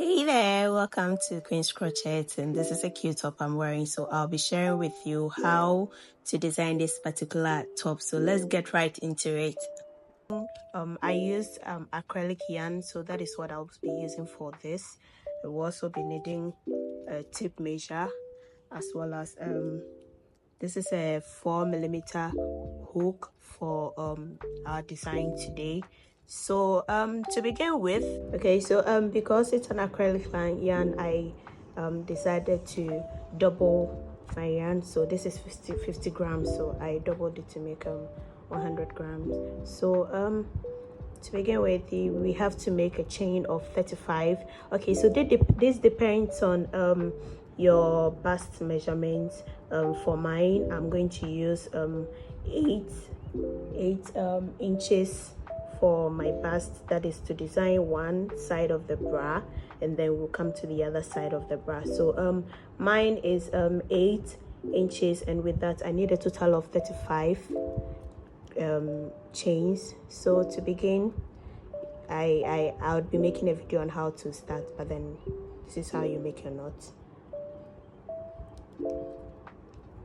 Hey there, welcome to Queen's Crochet, and this is a cute top I'm wearing. So I'll be sharing with you how to design this particular top. So let's get right into it. I used acrylic yarn, so that is what I'll be using for this. I will also be needing a tape measure, as well as this is a 4mm hook for our design today. So to begin with, okay, so because it's an acrylic yarn, I decided to double my yarn. So this is 50 grams, so I doubled it to make 100 grams. So to begin with, we have to make a chain of 35. Okay, so this depends on your bust measurements. For mine, I'm going to use 8 inches for my bust. That is to design one side of the bra, and then we'll come to the other side of the bra. So mine is 8 inches, and with that I need a total of 35 chains. So to begin, I would be making a video on how to start, but then this is how you make your knot.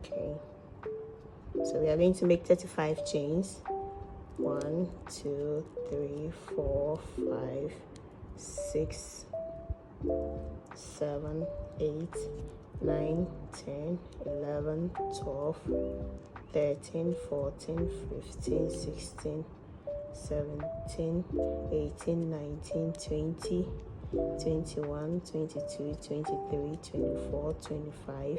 Okay, so we are going to make 35 chains. 1 2 3 4 5 6 7 8 9 10 11 12 13 14 15 16 17 18 19 20 21 22 23 24 25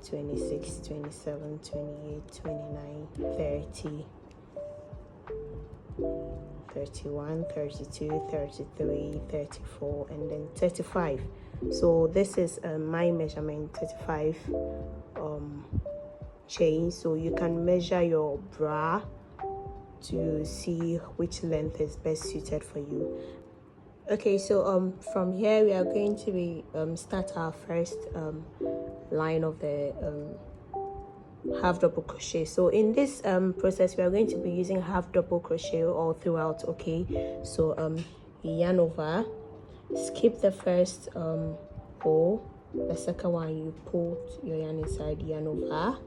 26 27 28 29 30 31 32 33 34 and then 35. So this is my measurement, 35 chains. So you can measure your bra to see which length is best suited for you. Okay, so from here we are going to be start our first line of the half double crochet. So in this process we are going to be using half double crochet all throughout. Okay, so yarn over, skip the first hole, the second one you put your yarn inside, yarn over.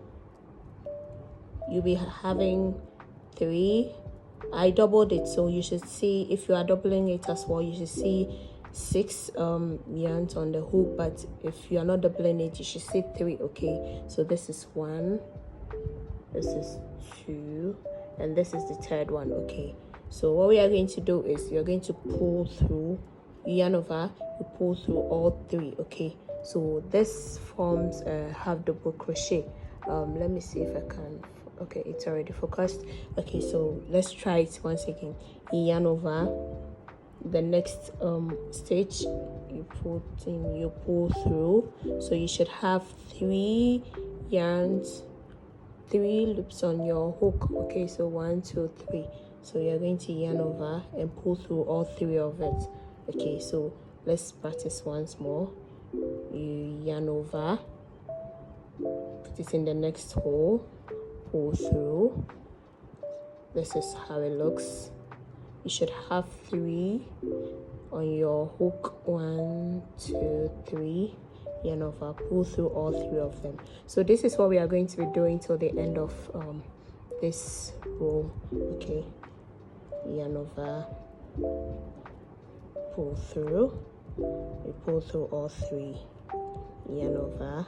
You'll be having 3. I doubled it, so you should see, if you are doubling it as well, you should see 6 yarns on the hook, but if you are not doubling it, you should see 3. Okay, so this is 1, this is 2, and this is the third one. Okay, so what we are going to do is you're going to pull through, yarn over, you pull through all 3. Okay, so this forms a half double crochet. Let me see if I can. Okay, it's already focused. Okay, so let's try it once again. Yarn over, the next stitch you put in, you pull through, so you should have 3 yarns, 3 loops on your hook. Okay, so 1 2 3. So you're going to yarn over and pull through all 3 of it. Okay, so let's practice once more. You yarn over, put it in the next hole, pull through. This is how it looks. You should have 3 on your hook. 1 2 3, yarn over, pull through all 3 of them. So this is what we are going to be doing till the end of this row. Okay, yarn over, pull through, we pull through all 3, yarn over,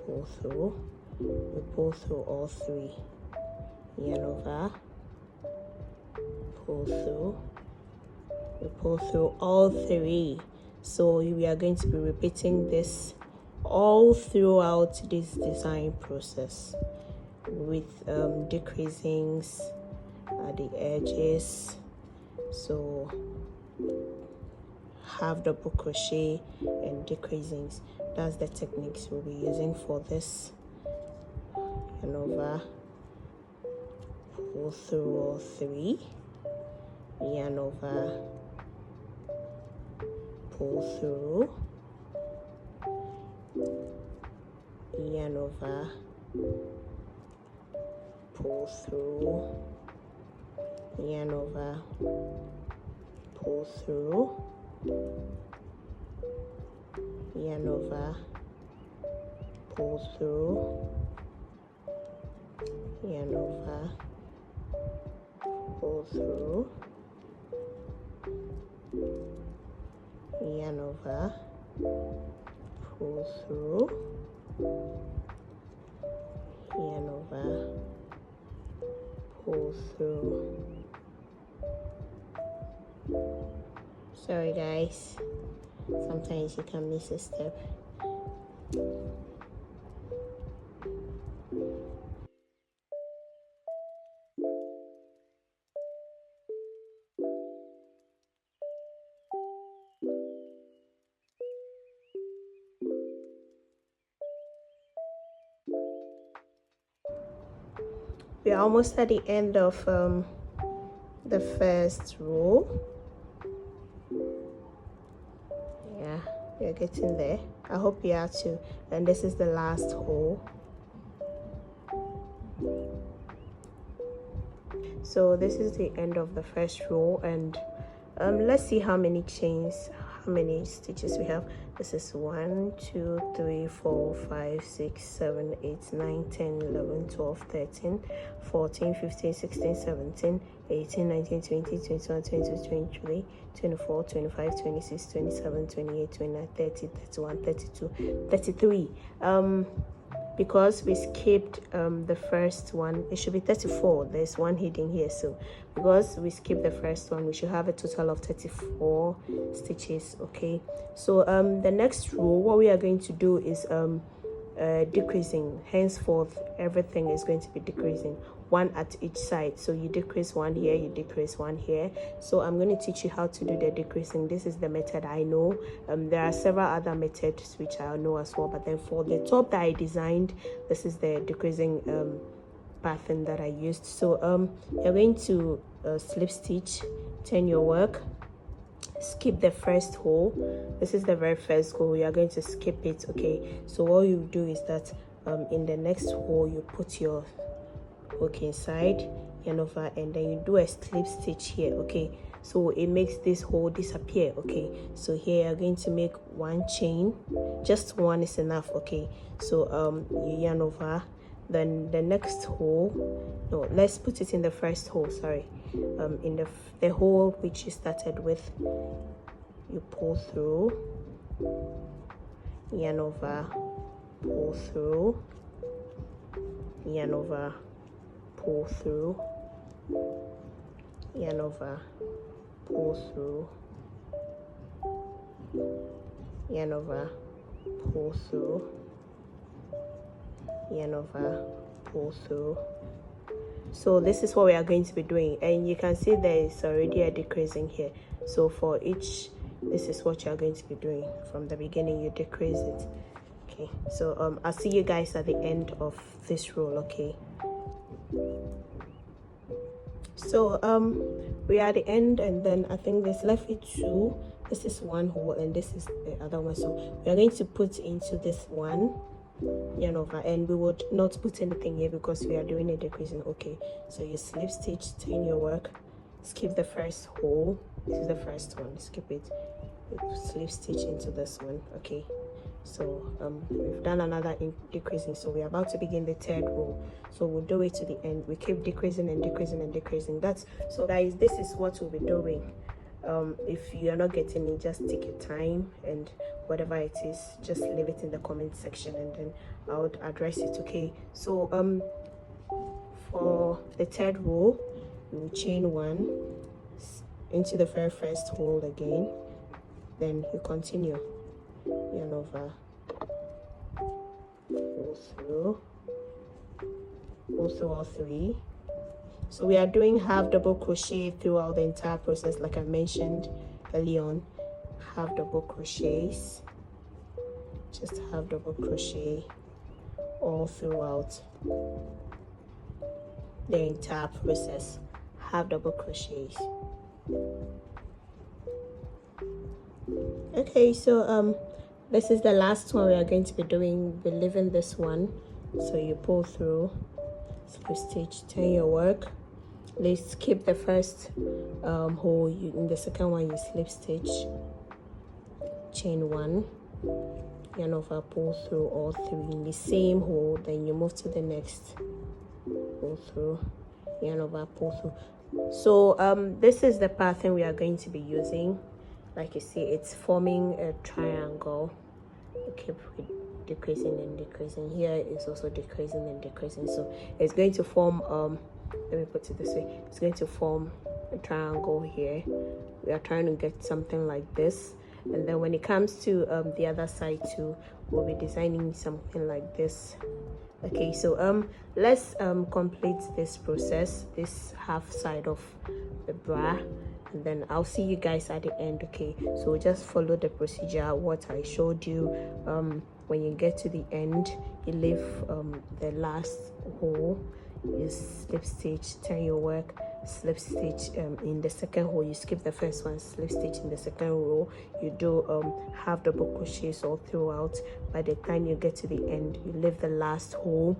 pull through, we pull through all 3, yarn over, pull through, we pull through all 3. So we are going to be repeating this all throughout this design process, with decreasings at the edges. So half double crochet and decreasings, that's the techniques we'll be using for this. Yarn over, pull through all 3, yarn over, pull through, yarn over, pull through, yarn over, pull through, yarn over, pull through, yarn over, pull through, yarn over, pull through, yarn over, pull through. Sorry guys, sometimes you can miss a step. We are almost at the end of the first row. Yeah, we are getting there. I hope you are too. And this is the last row. So this is the end of the first row, and let's see how many chains, how many stitches we have. This is 1 2 3 4 5 6 7 8 9 10 11 12 13 14 15 16 17 18 19 20 21 22 23 24 25 26 27 28 29 30 31 32 33. Because we skipped the first one, it should be 34. There's one hidden here, so because we skipped the first one, we should have a total of 34 stitches. Okay, so the next row, what we are going to do is decreasing. Henceforth, everything is going to be decreasing, one at each side. So you decrease one here, you decrease one here. So I'm going to teach you how to do the decreasing. This is the method I know. There are several other methods which I know as well, but then for the top that I designed, this is the decreasing pattern that I used. So you're going to slip stitch, turn your work, skip the first hole. This is the very first hole. You are going to skip it. Okay, so what you do is that in the next hole you put your hook inside, yarn over, and then you do a slip stitch here. Okay, so it makes this hole disappear. Okay, so here you're going to make one chain, just one is enough. Okay, so you yarn over, then the next hole, no, let's put it in the first hole, sorry, in the hole which you started with, you pull through, yarn over, pull through, yarn over, pull through, yarn over, pull through, yarn over, pull through, yarn over, pull through. So this is what we are going to be doing, and you can see there is already a decreasing here. So for each, this is what you are going to be doing from the beginning. You decrease it. Okay, so I'll see you guys at the end of this row. Okay, so we are at the end, and then I think there's left with two. This is one hole and this is the other one, so we are going to put into this one yarn over, and we would not put anything here because we are doing a decreasing. Okay, so you slip stitch, turn your work, skip the first hole. This is the first one, skip it, you slip stitch into this one. Okay, so we've done another decreasing, so we're about to begin the third row, so we'll do it to the end. We keep decreasing and decreasing and decreasing. That's so guys, this is what we'll be doing. If you're not getting it, just take your time, and whatever it is, just leave it in the comment section and then I would address it. Okay, so for the third row, you will chain one into the very first hole again, then you continue yarn over, pull through all three. So we are doing half double crochet throughout the entire process, like I mentioned early on. Half double crochets, just half double crochet all throughout the entire process, half double crochets. Okay, so this is the last one we are going to be doing. We're leaving this one, so you pull through, slip stitch, turn your work. Let's skip the first hole. In the second one you slip stitch, chain one, yarn over, pull through all three in the same hole, then you move to the next, pull through, yarn over, pull through. So this is the pattern we are going to be using. Like you see, it's forming a triangle. You keep decreasing and decreasing. Here it's also decreasing and decreasing, so it's going to form let me put it this way, it's going to form a triangle here. We are trying to get something like this, and then when it comes to the other side too, we'll be designing something like this. Okay, so let's complete this process, this half side of the bra, and then I'll see you guys at the end. Okay, so just follow the procedure what I showed you. When you get to the end, you leave the last hole, you slip stitch, turn your work, slip stitch in the second hole, you skip the first one, slip stitch in the second row, you do half double crochets all throughout. By the time you get to the end, you leave the last hole,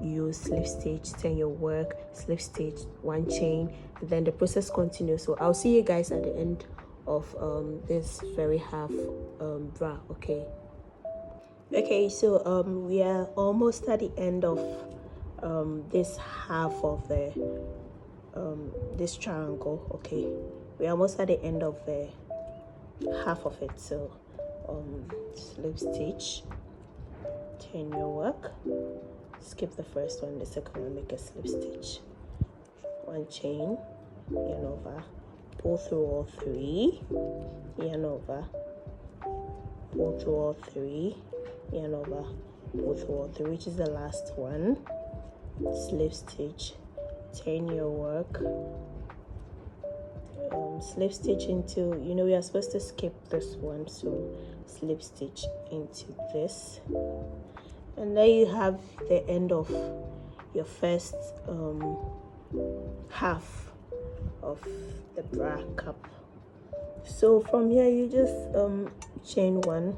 you slip stitch, turn your work, slip stitch, one chain, and then the process continues. So I'll see you guys at the end of this very half bra. Okay, so we are almost at the end of this half of the this triangle. Okay, we're almost at the end of the half of it. So slip stitch, turn your work, skip the first one, the second one, make a slip stitch, one chain, yarn over, pull through all three, yarn over, pull through all three, yarn over, pull through all three, which is the last one, slip stitch, turn your work, slip stitch into, we are supposed to skip this one, so slip stitch into this, and there you have the end of your first half of the bra cup. So from here you just chain one,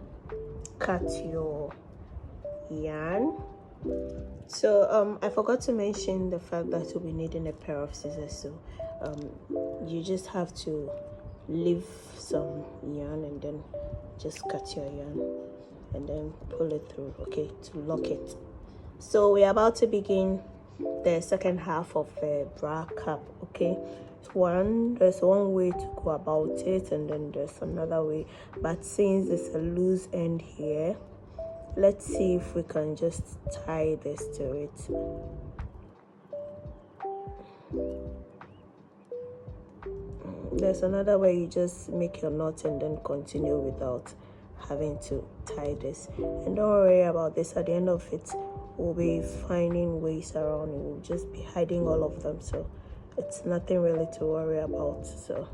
cut your yarn. So I forgot to mention the fact that we'll be needing a pair of scissors, so you just have to leave some yarn and then just cut your yarn and then pull it through, okay, to lock it. So we're about to begin the second half of the bra cup. Okay, there's one way to go about it, and then there's another way, but since it's a loose end here, let's see if we can just tie this to it. There's another way, you just make your knot and then continue without having to tie this. And don't worry about this, at the end of it we'll be finding ways around it, we'll just be hiding all of them, so it's nothing really to worry about. So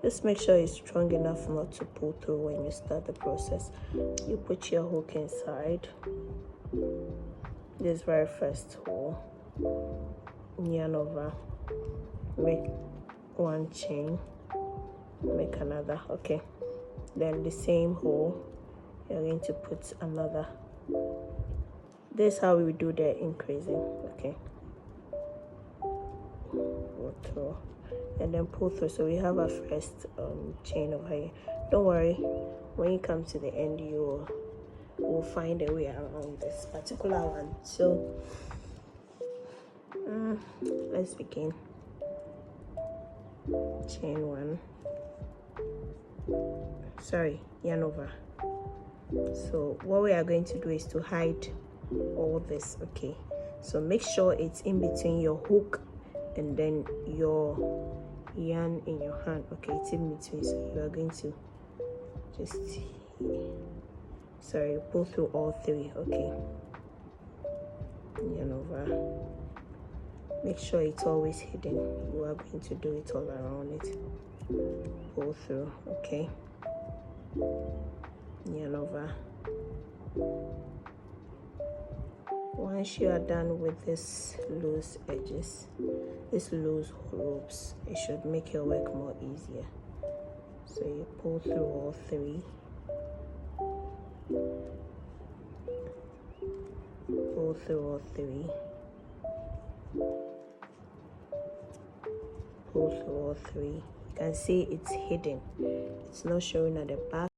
just make sure it's strong enough not to pull through when you start the process. You put your hook inside this very first hole, yarn over, make one chain, make another. Okay, then the same hole, you're going to put another. This is how we do the increasing. Okay, go through and then pull through. So we have our first chain over here. Don't worry, when you come to the end you will find a way around this particular one. So let's begin. Chain one, yarn over. So what we are going to do is to hide all this. Okay, so make sure it's in between your hook and then your yarn in your hand. Okay, it's in between, so you are going to just pull through all three. Okay, yarn over, make sure it's always hidden. You are going to do it all around it, pull through. Okay, yarn over. Once you are done with this loose edges, these loose ropes, it should make your work more easier. So you pull through all three, pull through all three, pull through all three. You can see it's hidden, it's not showing at the back.